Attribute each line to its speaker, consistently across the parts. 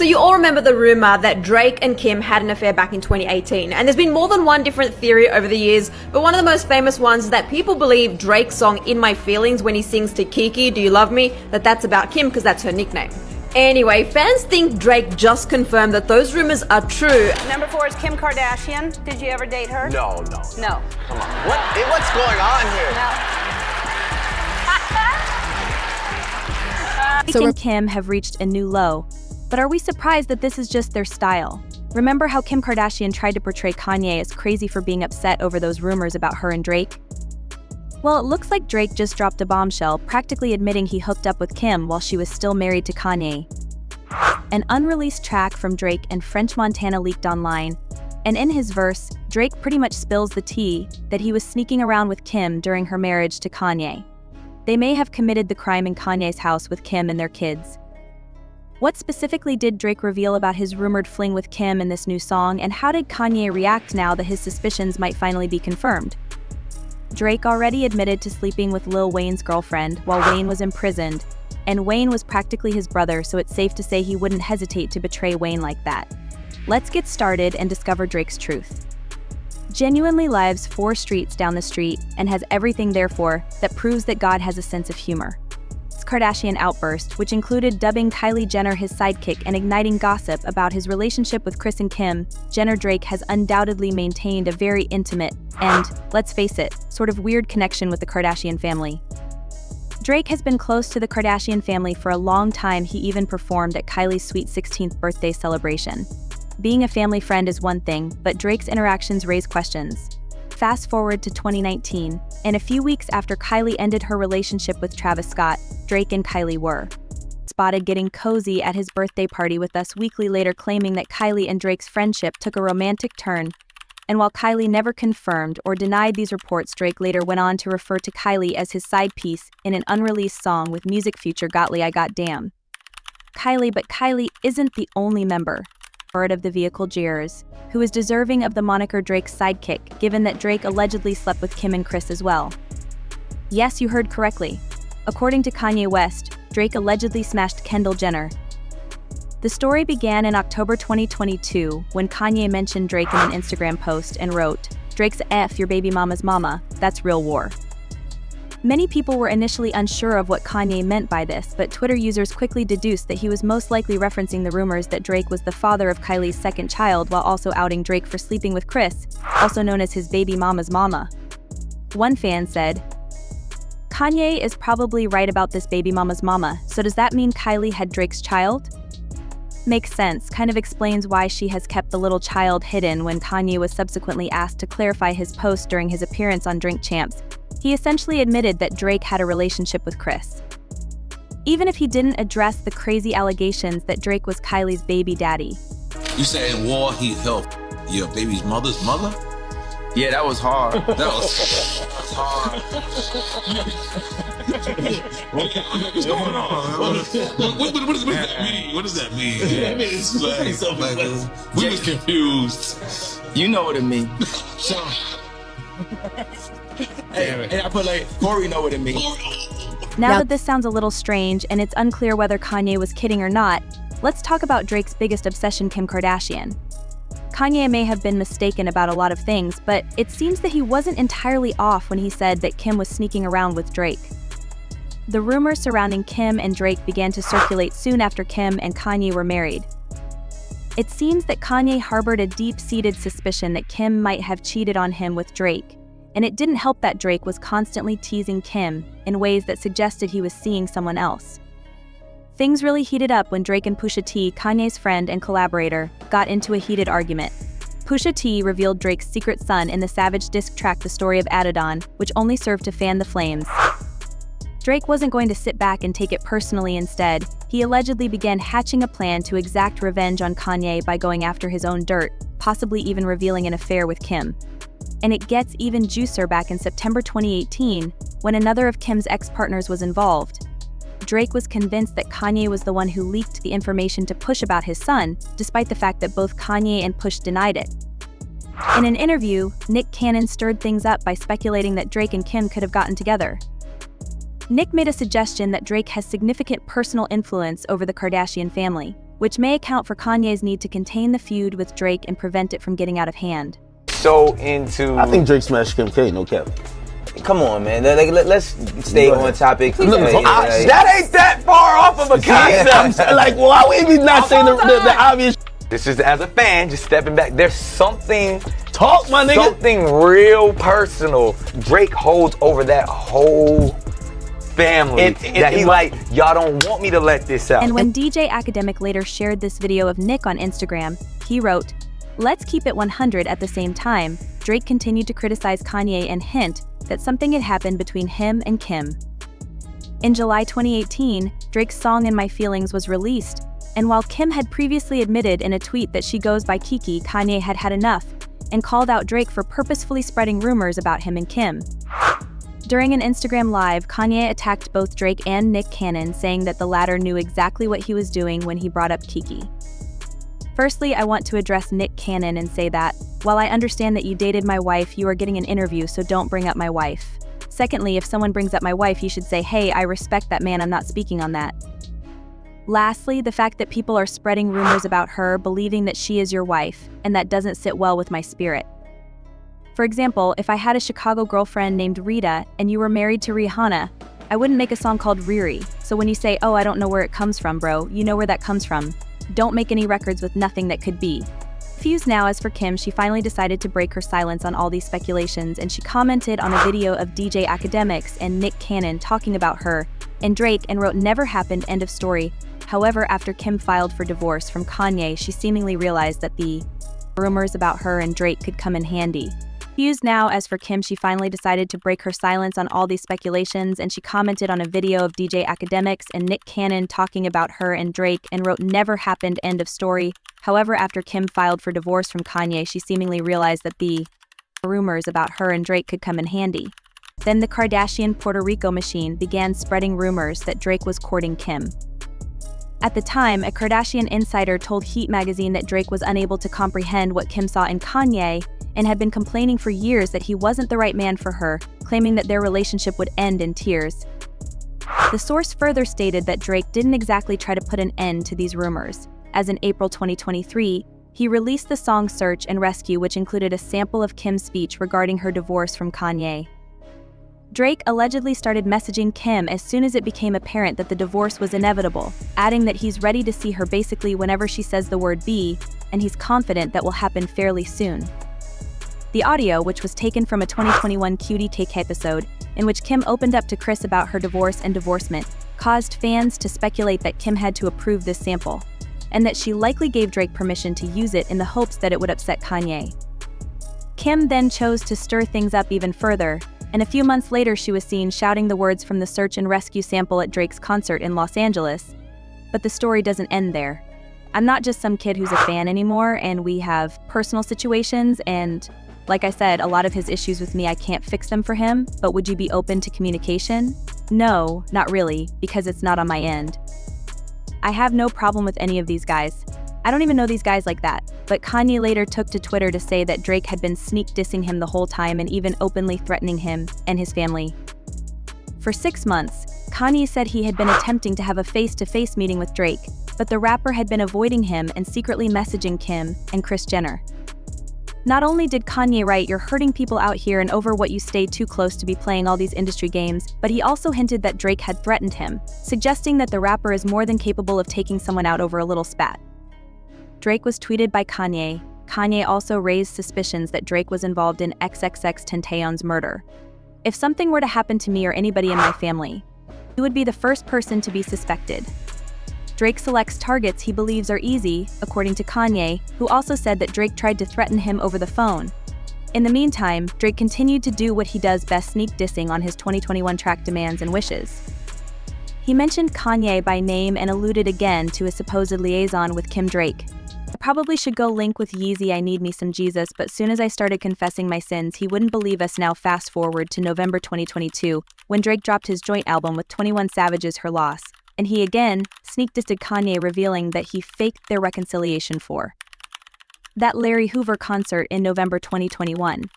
Speaker 1: So you all remember the rumor that Drake and Kim had an affair back in 2018, and there's been more than one different theory over the years, but one of the most famous ones is that people believe Drake's song In My Feelings, when he sings to Kiki, Do You Love Me, that's about Kim because that's her nickname. Anyway, fans think Drake just confirmed that those rumors are true.
Speaker 2: Number 4 is Kim Kardashian. Did you ever date her?
Speaker 3: No.
Speaker 2: No.
Speaker 3: Come on. What's going on here?
Speaker 2: No.
Speaker 4: Drake and Kim have reached a new low, but are we surprised that this is just their style? Remember how Kim Kardashian tried to portray Kanye as crazy for being upset over those rumors about her and Drake? Well, it looks like Drake just dropped a bombshell, practically admitting he hooked up with Kim while she was still married to Kanye. An unreleased track from Drake and French Montana leaked online, and in his verse, Drake pretty much spills the tea that he was sneaking around with Kim during her marriage to Kanye. They may have committed the crime in Kanye's house with Kim and their kids. What specifically did Drake reveal about his rumored fling with Kim in this new song, and how did Kanye react now that his suspicions might finally be confirmed? Drake already admitted to sleeping with Lil Wayne's girlfriend while Wayne was imprisoned, and Wayne was practically his brother, so it's safe to say he wouldn't hesitate to betray Wayne like that. Let's get started and discover Drake's truth. Genuinely lives 4 streets down the street and has everything therefore that proves that God has a sense of humor. Kardashian outburst, which included dubbing Kylie Jenner his sidekick and igniting gossip about his relationship with Kris and Kim, Jenner-Drake has undoubtedly maintained a very intimate and, let's face it, sort of weird connection with the Kardashian family. Drake has been close to the Kardashian family for a long time. He even performed at Kylie's sweet 16th birthday celebration. Being a family friend is one thing, but Drake's interactions raise questions. Fast forward to 2019, and a few weeks after Kylie ended her relationship with Travis Scott, Drake and Kylie were spotted getting cozy at his birthday party with Us Weekly later claiming that Kylie and Drake's friendship took a romantic turn. And while Kylie never confirmed or denied these reports, Drake later went on to refer to Kylie as his side piece in an unreleased song with music feature Gottly I Got Damn. But Kylie isn't the only member of the vehicle Jeers, who is deserving of the moniker Drake's sidekick, given that Drake allegedly slept with Kim and Kris as well. Yes, you heard correctly. According to Kanye West, Drake allegedly smashed Kendall Jenner. The story began in October 2022 when Kanye mentioned Drake in an Instagram post and wrote, "Drake's F your baby mama's mama, that's real war." Many people were initially unsure of what Kanye meant by this, but Twitter users quickly deduced that he was most likely referencing the rumors that Drake was the father of Kylie's second child while also outing Drake for sleeping with Kris, also known as his baby mama's mama. One fan said, "Kanye is probably right about this baby mama's mama, so does that mean Kylie had Drake's child?" Makes sense, kind of explains why she has kept the little child hidden. When Kanye was subsequently asked to clarify his post during his appearance on Drink Champs, he essentially admitted that Drake had a relationship with Kris. Even if he didn't address the crazy allegations that Drake was Kylie's baby daddy.
Speaker 5: You say in war he helped your baby's mother's mother?
Speaker 6: Yeah, that was hard.
Speaker 5: That was hard. What's going on? What does that mean? What does that mean?
Speaker 6: I mean, it's
Speaker 5: like, we was confused.
Speaker 6: You know what it means. Hey, I put like, Corey know what it means.
Speaker 4: Now that this sounds a little strange and it's unclear whether Kanye was kidding or not, let's talk about Drake's biggest obsession, Kim Kardashian. Kanye may have been mistaken about a lot of things, but it seems that he wasn't entirely off when he said that Kim was sneaking around with Drake. The rumors surrounding Kim and Drake began to circulate soon after Kim and Kanye were married. It seems that Kanye harbored a deep-seated suspicion that Kim might have cheated on him with Drake, and it didn't help that Drake was constantly teasing Kim in ways that suggested he was seeing someone else. Things really heated up when Drake and Pusha T, Kanye's friend and collaborator, got into a heated argument. Pusha T revealed Drake's secret son in the Savage diss track The Story of Adidon, which only served to fan the flames. Drake wasn't going to sit back and take it personally. Instead, he allegedly began hatching a plan to exact revenge on Kanye by going after his own dirt, possibly even revealing an affair with Kim. And it gets even juicier. Back in September 2018, when another of Kim's ex-partners was involved, Drake was convinced that Kanye was the one who leaked the information to Push about his son, despite the fact that both Kanye and Push denied it. In an interview, Nick Cannon stirred things up by speculating that Drake and Kim could have gotten together. Nick made a suggestion that Drake has significant personal influence over the Kardashian family, which may account for Kanye's need to contain the feud with Drake and prevent it from getting out of hand.
Speaker 3: So into.
Speaker 7: I think Drake smashed Kim K, no cap.
Speaker 3: Come on, man. Let's stay on topic.
Speaker 7: Look,
Speaker 3: that ain't that far off of a concept.
Speaker 7: I'm like, why would we not saying the obvious?
Speaker 3: This is as a fan, just stepping back. There's something.
Speaker 7: Talk, my nigga.
Speaker 3: Something real personal Drake holds over that whole family. That he's like, y'all don't want me to let this out.
Speaker 4: And when DJ Academic later shared this video of Nick on Instagram, he wrote, "Let's keep it 100 at the same time." Drake continued to criticize Kanye and hint that something had happened between him and Kim. In July 2018, Drake's song In My Feelings was released, and while Kim had previously admitted in a tweet that she goes by Kiki, Kanye had had enough and called out Drake for purposefully spreading rumors about him and Kim. During an Instagram Live, Kanye attacked both Drake and Nick Cannon, saying that the latter knew exactly what he was doing when he brought up Kiki. Firstly, I want to address Nick Cannon and say that, while I understand that you dated my wife, you are getting an interview, so don't bring up my wife. Secondly, if someone brings up my wife, you should say, hey, I respect that man, I'm not speaking on that. Lastly, the fact that people are spreading rumors about her, believing that she is your wife, and that doesn't sit well with my spirit. For example, if I had a Chicago girlfriend named Rita, and you were married to Rihanna, I wouldn't make a song called Riri. So when you say, oh, I don't know where it comes from, bro, you know where that comes from. Don't make any records with nothing that could be. Fuse now. As for Kim, she finally decided to break her silence on all these speculations, and she commented on a video of DJ Academics and Nick Cannon talking about her and Drake and wrote, never happened, end of story. However, after Kim filed for divorce from Kanye, she seemingly realized that the rumors about her and Drake could come in handy. Fuse now. As for Kim, she finally decided to break her silence on all these speculations, and she commented on a video of DJ Academics and Nick Cannon talking about her and Drake and wrote, never happened, end of story. However, after Kim filed for divorce from Kanye, she seemingly realized that the rumors about her and Drake could come in handy. Then the Kardashian Puerto Rico machine began spreading rumors that Drake was courting Kim. At the time, a Kardashian insider told Heat magazine that Drake was unable to comprehend what Kim saw in Kanye and had been complaining for years that he wasn't the right man for her, claiming that their relationship would end in tears. The source further stated that Drake didn't exactly try to put an end to these rumors, as in April 2023, he released the song Search and Rescue, which included a sample of Kim's speech regarding her divorce from Kanye. Drake allegedly started messaging Kim as soon as it became apparent that the divorce was inevitable, adding that he's ready to see her basically whenever she says the word be, and he's confident that will happen fairly soon. The audio, which was taken from a 2021 Cutie Take episode, in which Kim opened up to Chris about her divorce and divorcement, caused fans to speculate that Kim had to approve this sample, and that she likely gave Drake permission to use it in the hopes that it would upset Kanye. Kim then chose to stir things up even further, and a few months later she was seen shouting the words from the Search and Rescue sample at Drake's concert in Los Angeles. But the story doesn't end there. I'm not just some kid who's a fan anymore, and we have personal situations, and like I said, a lot of his issues with me, I can't fix them for him, but would you be open to communication? No, not really, because it's not on my end. I have no problem with any of these guys. I don't even know these guys like that, but Kanye later took to Twitter to say that Drake had been sneak dissing him the whole time and even openly threatening him and his family. For 6 months, Kanye said he had been attempting to have a face-to-face meeting with Drake, but the rapper had been avoiding him and secretly messaging Kim and Kris Jenner. Not only did Kanye write, "You're hurting people out here and over what you stay too close to be playing all these industry games," but he also hinted that Drake had threatened him, suggesting that the rapper is more than capable of taking someone out over a little spat. Drake was tweeted by Kanye. Kanye also raised suspicions that Drake was involved in XXXTentacion's murder. "If something were to happen to me or anybody in my family, you would be the first person to be suspected." Drake selects targets he believes are easy, according to Kanye, who also said that Drake tried to threaten him over the phone. In the meantime, Drake continued to do what he does best, sneak dissing on his 2021 track Demands and Wishes. He mentioned Kanye by name and alluded again to a supposed liaison with Kim Drake. "I probably should go link with Yeezy, I need me some Jesus, but soon as I started confessing my sins, he wouldn't believe us." Now fast forward to November 2022, when Drake dropped his joint album with 21 Savage's Her Loss, and he again sneak dissed Kanye, revealing that he faked their reconciliation for that Larry Hoover concert in November 2021. In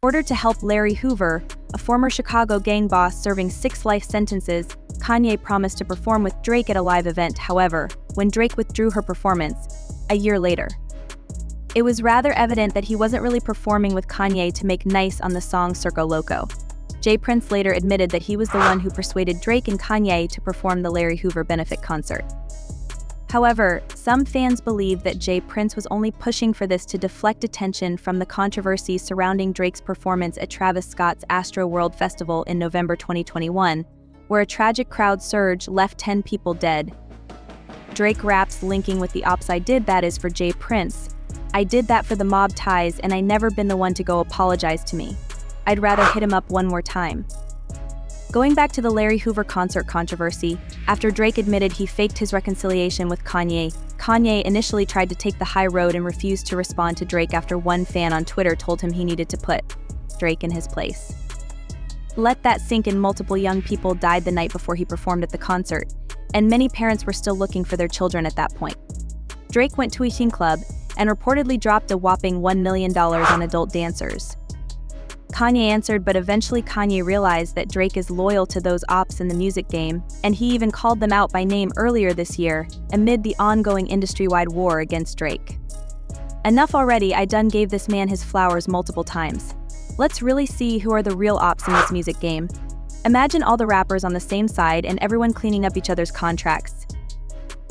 Speaker 4: order to help Larry Hoover, a former Chicago gang boss serving 6 life sentences, Kanye promised to perform with Drake at a live event, however, when Drake withdrew her performance, a year later. It was rather evident that he wasn't really performing with Kanye to make nice on the song Circo Loco. Jay Prince later admitted that he was the one who persuaded Drake and Kanye to perform the Larry Hoover benefit concert. However, some fans believe that Jay Prince was only pushing for this to deflect attention from the controversy surrounding Drake's performance at Travis Scott's Astro World Festival in November 2021, where a tragic crowd surge left 10 people dead. Drake raps linking with the ops. "I did that is for Jay Prince. I did that for the mob ties, and I never been the one to go apologize to me. I'd rather hit him up one more time." Going back to the Larry Hoover concert controversy, after Drake admitted he faked his reconciliation with Kanye, Kanye initially tried to take the high road and refused to respond to Drake after one fan on Twitter told him he needed to put Drake in his place. Let that sink in. Multiple young people died the night before he performed at the concert, and many parents were still looking for their children at that point. Drake went to a teen club and reportedly dropped a whopping $1 million on adult dancers. Kanye answered, but eventually Kanye realized that Drake is loyal to those ops in the music game, and he even called them out by name earlier this year, amid the ongoing industry-wide war against Drake. Enough already, I done gave this man his flowers multiple times. Let's really see who are the real ops in this music game. Imagine all the rappers on the same side and everyone cleaning up each other's contracts.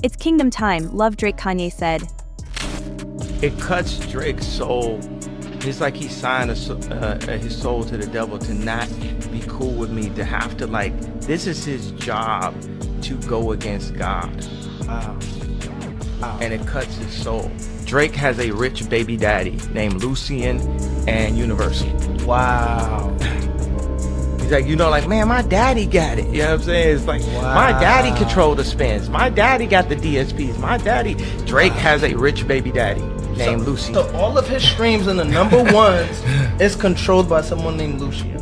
Speaker 4: It's kingdom time, love Drake, Kanye said.
Speaker 8: It cuts Drake's soul. It's like he signed his soul to the devil to not be cool with me, to have to this is his job to go against God. Wow. And it cuts his soul. Drake has a rich baby daddy named Lucian and Universal. Wow. He's like, man, my daddy got it. You know what I'm saying? It's like, wow. My daddy controlled the spins. My daddy got the DSPs. My daddy. Drake has a rich baby daddy named Lucian.
Speaker 9: So all of his streams in the number ones is controlled by someone named Lucian.